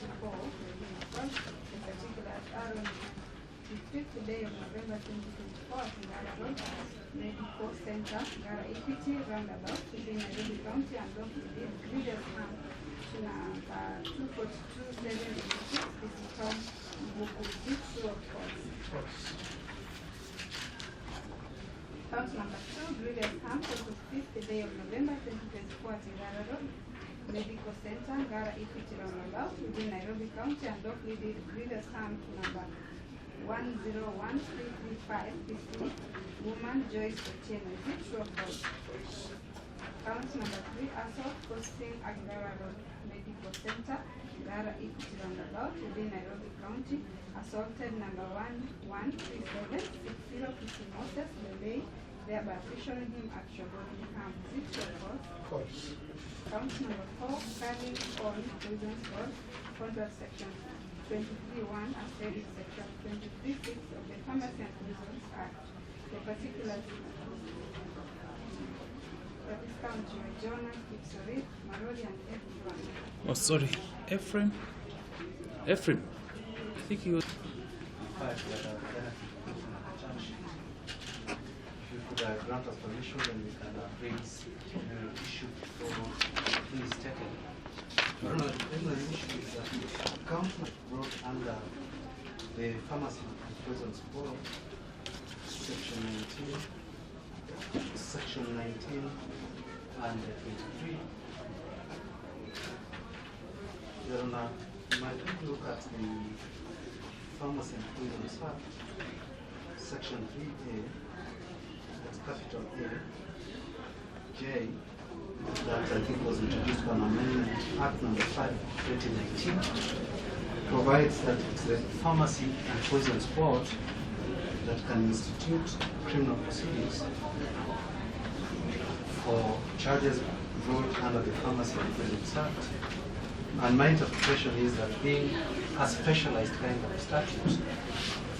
in particular are on the 5th day of November 2024 in Ngara Road, Medical Center, Ngara Equity, roundabout within Nairobi County, and located Leaders Camp to number 242-786. This is from Bukuzi, true or false? Count number 2, Leaders Camp, on the 5th day of November 2024 at Ngara Road, Medical Center, Ngara Equity roundabout within Nairobi County, and located Leaders Camp to number 101335. This is woman Joyce Otieno. Is it true or false? Count number 3, assault posting at Ngara Road, Medical Center, Ngara Equity roundabout within Nairobi County. Assaulted number 113760 Moses Lele, thereby officialing him at Shogoni Camp. Is it true or false? False. Count number 4, carrying on prisons code, contract section 23(1) as said in section 23(6) of the Pharmacy and Prisons Act. The particulars for this count were Jonah, Kipsori, Marodi, and Ephraim. Oh, sorry, Ephraim. Ephraim. I think he was. If you could grant us permission, then we can raise the issue before please taken. The issue is that the council brought under the Pharmacy and Prisons Board, section 19, and 23. Then you might look at the Pharmacy and Prisons Act, section 3A, that's capital A, J, that I think was introduced by an amendment, Act number 5, 2019, provides that it's the Pharmacy and Poisons Board that can institute criminal proceedings for charges brought under the Pharmacy and Poisons Act. And my interpretation is that being a specialized kind of statute,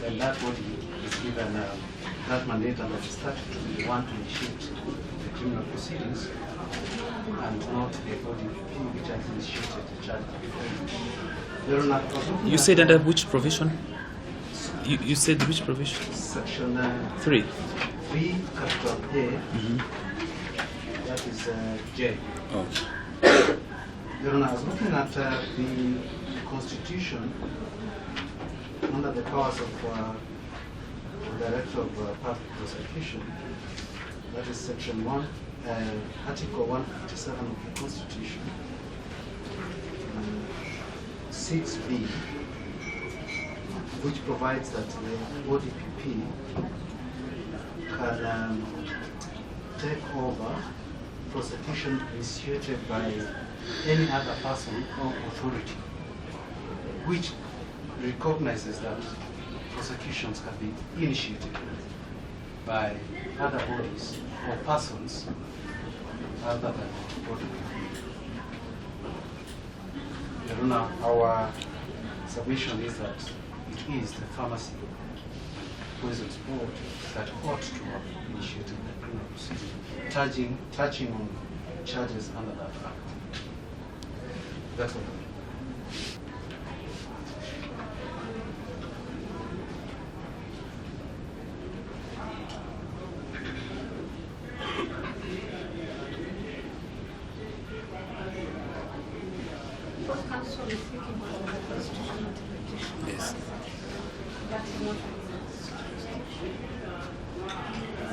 then that body is given that mandate under the statute to be the one to initiate the criminal proceedings, and not the body which has initiated the charge. You said under which provision? You said which provision? Section 3. 3, capital A, that is J. Oh. Your Honor, I was looking at the Constitution under the powers of the Director of Public Prosecution. That is Section 1, Article 157 of the Constitution, 6B, which provides that the ODPP can take over prosecution initiated by any other person or authority, which recognizes that prosecutions can be initiated by other bodies or persons other than ODPP. Your Honor, our submission is that it is the Pharmacy Poisons Board that ought to have initiated the criminal proceeding, touching on charges under that act. That's all. Council is seeking for the constitutional interpretation. Yes. That is not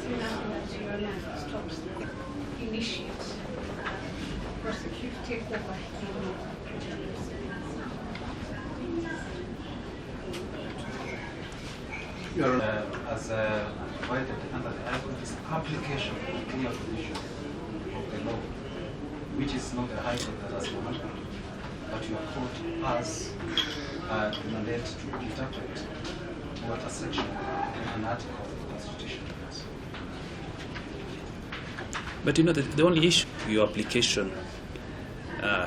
seen that your land stops, initiates, prosecute, take over. As provided under the Act, is application of clear provision of the law, which is not a high court that has commanded, but your court has the mandate to interpret what a section and an article of the Constitution is. But you know, the only issue, your application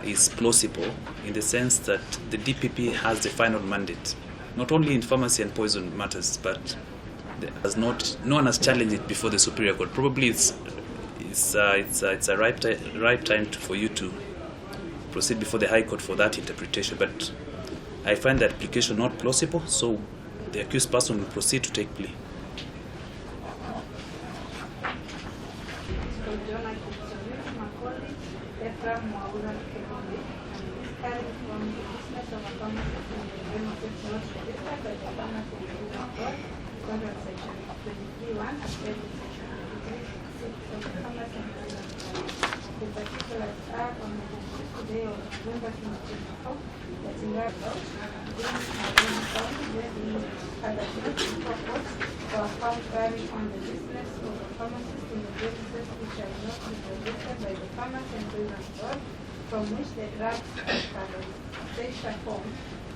is plausible in the sense that the DPP has the final mandate, not only in pharmacy and poison matters, but no one has challenged it before the Superior Court. Probably it's a ripe time for you to proceed before the High Court for that interpretation. But I find the application not plausible, so the accused person will proceed to take plea. So Jonah Kipsomith Macaulay, Ephraim Mwaura Kebonde, and is carried from the business of a pharmacist in the premises not registered by the Pharmacy and Business Board, contract section 23(1), as well as section 23(6) of the Pharmacy and Business Board. The particulars are on the day of November 2024, that in that house, James Marine County, where the other before court were found carrying on the business of a pharmacist in the premises which are not registered by the Pharmacy and Business Board, from which the drugs as per the form,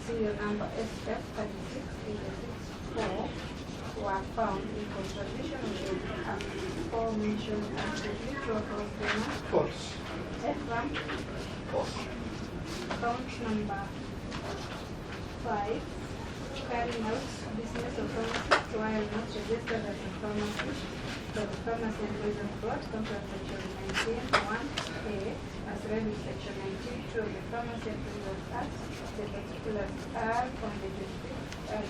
serial number SF3686-4, were found in contradiction with the aforementioned and the mutual statement. False. Ephraim, False. count number 5, carrying out business of pharmacist while not registered as a pharmacist by the Pharmacy and Business Board, contract section 19(1)(a), as read in section 19(2) of the Pharmacy and Business Act. The particulars are on the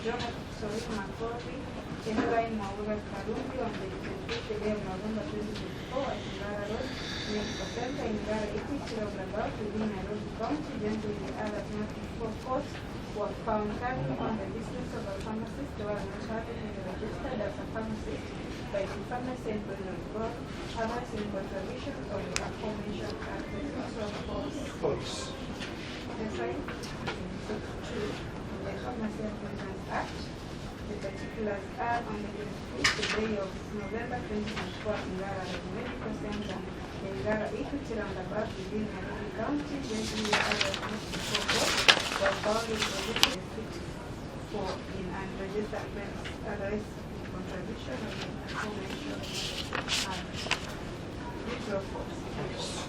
Jonah Kipsomith Macaulay, Ephraim Mwaura Karumbi, on the 25th day of November 2024 at Ngara Road, Medical Center in Ngara, Equity roundabout within Nairobi County. Gently, the others not before court were found carrying on the business of a pharmacist who was not having been registered as a pharmacist by the Pharmacy and Business Board, others in contradiction of the aforementioned act. The first was false. False. The sign is true of the Pharmacy and Business Act. The particulars are on the 25th day of November 2024 in Ngara Medical Center, the Ngara Equity roundabout within Nairobi County. Gently, the others not before court were found in position for in unregistered claims, otherwise in contradiction of the aforementioned act. Which of false?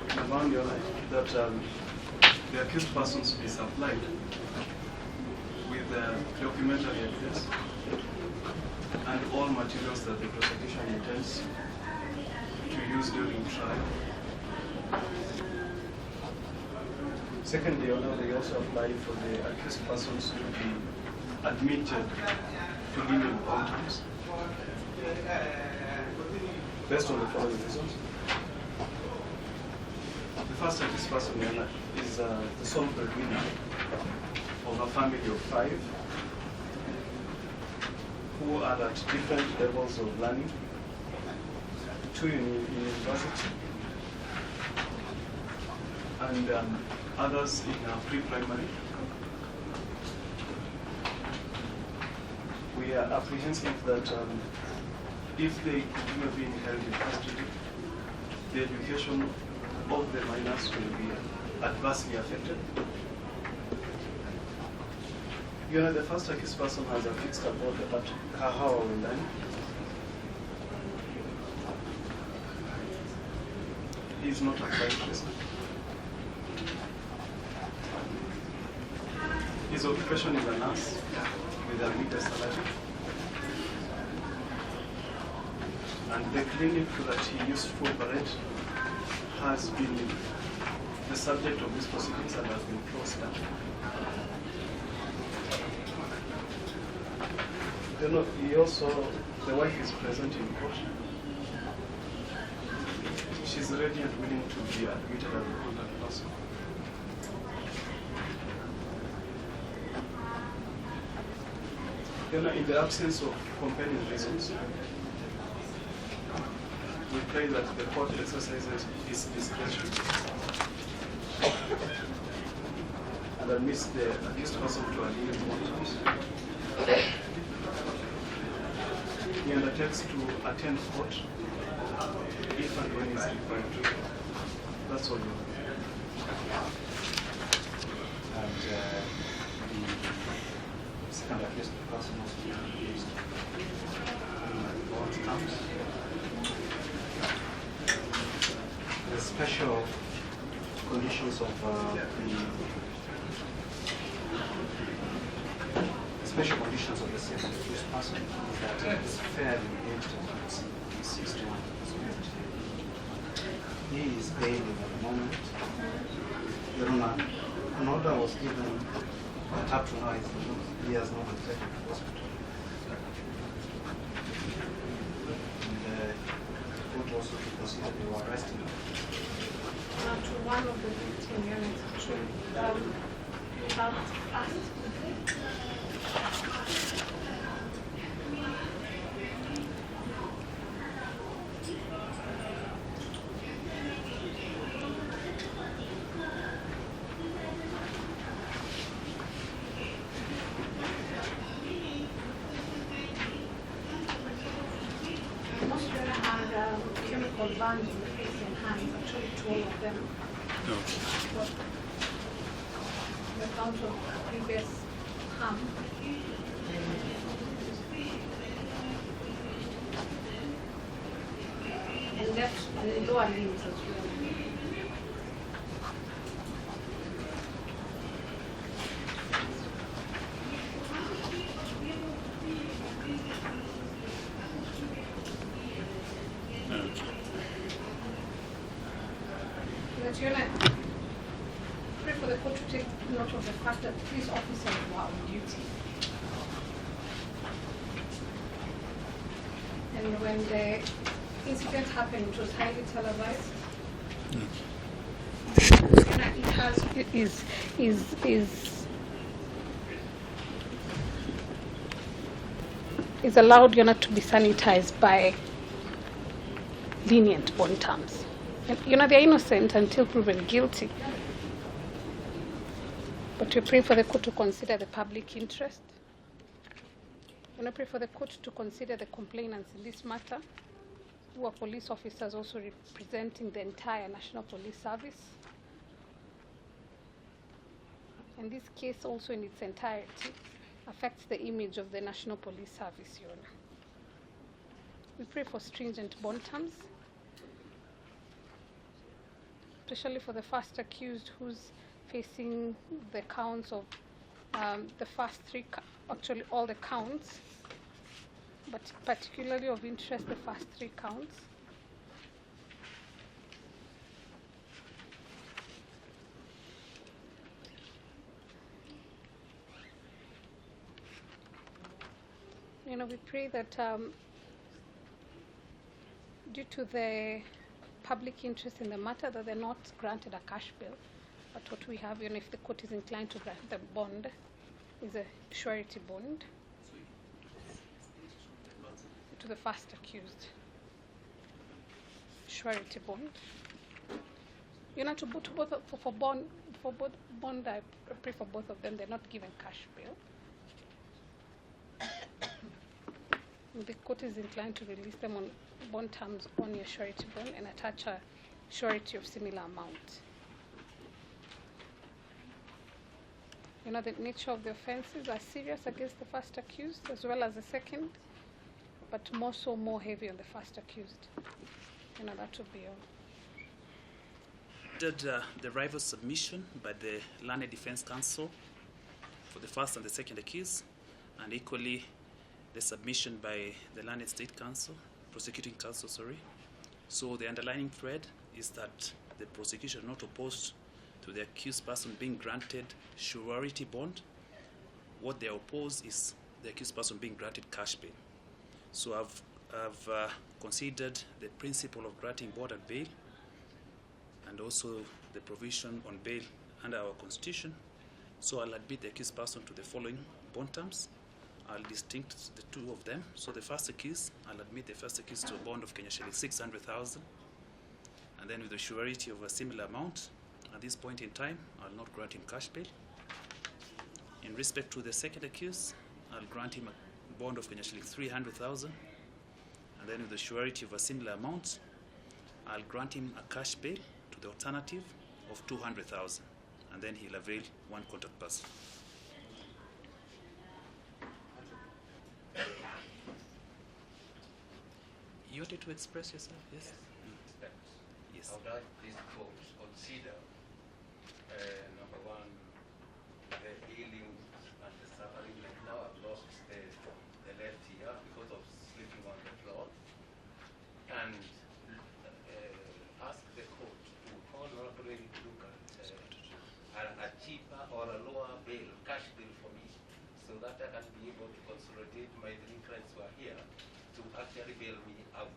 I found your life that the accused persons be supplied with documentary evidence and all materials that the prosecution intends to use during trial. Secondly, Your Honor, they also apply for the accused persons to be admitted to give encounters based on the following reasons. The first accused person, Your Honor, is the sole breadwinner of a family of 5 who are at different levels of learning, 2 in university, and others in pre-primary. We are apprehensive that if they continue being held in custody, the education of the minors will be adversely affected. You know, the first accused person has a fixed abode at Kahawa Wendani. He is not a crime person. His occupation is a nurse with a media salary. And the clinic that he used to operate has been the subject of these proceedings and has been closed down. You know, the wife is present in court. She's ready and willing to be admitted as a contact person. You know, in the absence of compelling reasons, we pray that the court exercises its discretion and admits the accused person to a legal court. He undertakes to attend court if and when he's required to. That's all. And the second accused person was used in both terms. The special conditions of the special conditions of the second accused person is that it's fairly aged at 61 years old. He is bailed at the moment. Your Honor, An order was given, but up to now he has not been taken to hospital. And the court also to consider they were arrested. To one of the victim units, actually, we have asked. Most of them had chemical burns in the face and hands, actually to all of them. But the count of previous harm. And left the lower limbs as well. That you're not pray for the court to take note of the fact that police officers were on duty. And when the incident happened, it was highly televised. Is allowed not to be sanitized by lenient bond terms. And, they're innocent until proven guilty. But we pray for the court to consider the public interest. We pray for the court to consider the complainants in this matter, who are police officers also representing the entire National Police Service. And this case also in its entirety affects the image of the National Police Service, Your Honor. We pray for stringent bond terms, especially for the first accused who's facing the counts of the first three, actually all the counts, but particularly of interest the first three counts. We pray that due to the public interest in the matter, that they're not granted a cash bill, but what we have, if the court is inclined to grant the bond, is a surety bond to the first accused. Surety bond. For both bond, I pray for both of them. They're not given cash bill. The court is inclined to release them on bond terms on your surety bond and attach a surety of similar amount. The nature of the offences are serious against the first accused as well as the second, but more heavy on the first accused. That would be all. Did the rival submission by the Learned Defense Counsel for the first and the second accused, and equally the submission by the Learned State Counsel, Prosecuting Counsel, sorry. So the underlying thread is that the prosecution not opposed to the accused person being granted surety bond. What they oppose is the accused person being granted cash bail. So I've considered the principle of granting bond and bail, and also the provision on bail under our Constitution. So I'll admit the accused person to the following bond terms. I'll distinct the two of them. So the first accused, I'll admit the first accused to a bond of Kenya shilling 600,000, and then with the surety of a similar amount. At this point in time, I'll not grant him cash bail. In respect to the second accused, I'll grant him a bond of Kenya shilling 300,000, and then with the surety of a similar amount, I'll grant him a cash bail to the alternative of 200,000, and then he'll avail one contact person. You wanted to express yourself, yes? Yes. I would like this court to consider, number one, the healing and the suffering. Like now I've lost the left ear because of sleeping on the floor. And ask the court to honorably look at a cheaper cash bill for me so that I can be able to consolidate my three friends who are here to actually bail me out.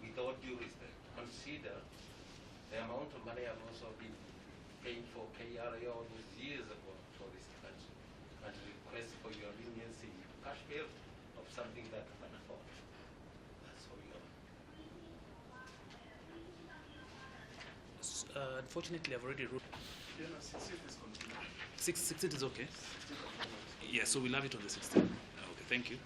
With all due respect, consider the amount of money I've also been paying for KRA all those years ago for this country, and request for your leniency, cash bail of something that I can afford. That's all you are. Unfortunately, I've already wrote. Yeah, no, 16th is continued. 16th is okay. 16th of March. Yeah, so we'll have it on the 16th. Okay, thank you.